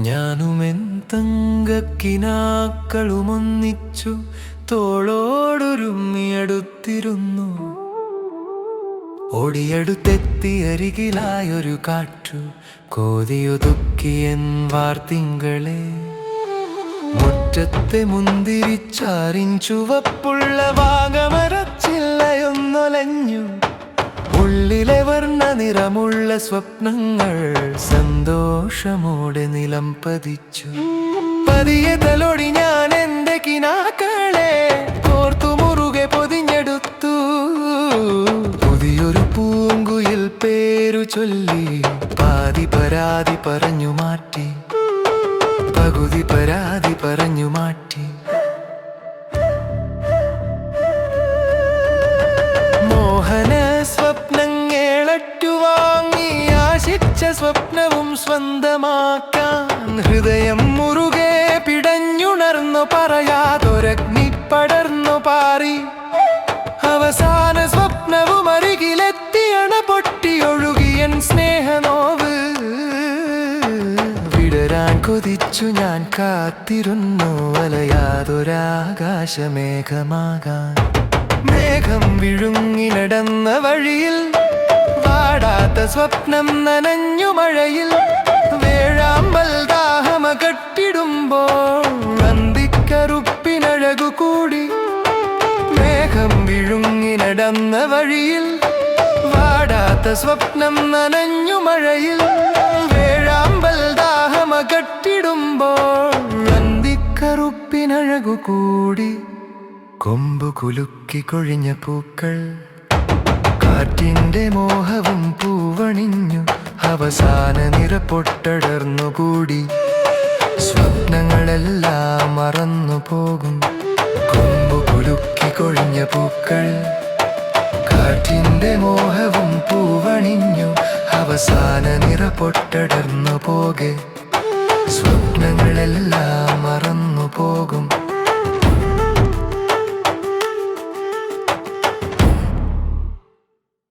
ഞാനുമെൻ തങ്കക്കിനാക്കളുമൊന്നിച്ചു തോളോടൊരുമ്മിയടുത്തിരുന്നു. ഓടിയടുത്തെത്തി അരികിലായൊരു കാറ്റു കോതിയൊതുക്കിയൻ വാർത്തിങ്കളെ. മുറ്റത്തെ മുന്തിരിച്ചാറിൻ ചുവപ്പുള്ള വാഗമരച്ചില്ലയൊന്നൊലഞ്ഞു. ഉള്ളിലെ വർണ്ണ നിറമുള്ള സ്വപ്നങ്ങൾ സന്തോഷമോടെ നിലം പതിച്ചു. പതിയെ തലോടി ഞാൻ എന്റെ കിനാക്കളെ കോർത്തു മുറുകെ പൊതിഞ്ഞെടുത്തു. പുതിയൊരു പൂങ്കുയിൽ പേരു ചൊല്ലി പാതി പരാതി പറഞ്ഞു മാറ്റി, പകുതി പരാതി പറഞ്ഞു മാറ്റി. മോഹന സ്വപ്നങ്ങളറ്റു വാങ്ങി ആശിച്ച സ്വപ്നവും സ്വന്തമാക്കാൻ ഹൃദയം മുറുകെ പിടഞ്ഞുണർന്നു പറയാതൊരഗ്നി പടർന്നു പാറി. അവസാന സ്വപ്നവും അരികിലെത്തിയണ പൊട്ടിയൊഴുകിയൻ സ്നേഹനോവ്. വിടരാൻ കൊതിച്ചു ഞാൻ കാത്തിരുന്നു അലയാതൊരാകാശമേഘമാകാൻ. മേഘം വിഴുങ്ങി നടന്ന വഴിയിൽ വാടാത്ത സ്വപ്നം നനഞ്ഞു മഴയിൽ. വേഴാമ്പൽ ദാഹമകട്ടിടുമ്പോൾ അന്തിക്കറുപ്പിനഴകു കൂടി. മേഘം വിഴുങ്ങി നടന്ന വഴിയിൽ വാടാത്ത സ്വപ്നം നനഞ്ഞു മഴയിൽ. വേഴാമ്പൽ ദാഹമകട്ടിടുമ്പോൾ അന്തിക്കറുപ്പിനഴകു കൂടി. കൊമ്പു കുലുക്കി കൊഴിഞ്ഞ പൂക്കൾ കാറ്റിന്റെ മോഹവും പൂവണിഞ്ഞു. അവസാന നിറപ്പൊട്ടടർന്നുകൂടി. സ്വപ്നങ്ങളെല്ലാം മറന്നു പോകും. കൊമ്പു കുലുക്കി കൊഴിഞ്ഞ പൂക്കൾ കാറ്റിന്റെ മോഹവും പൂവണിഞ്ഞു. അവസാന നിറപ്പൊട്ടടർന്നു പോകെ സ്വപ്നങ്ങളെല്ലാം മറന്നു.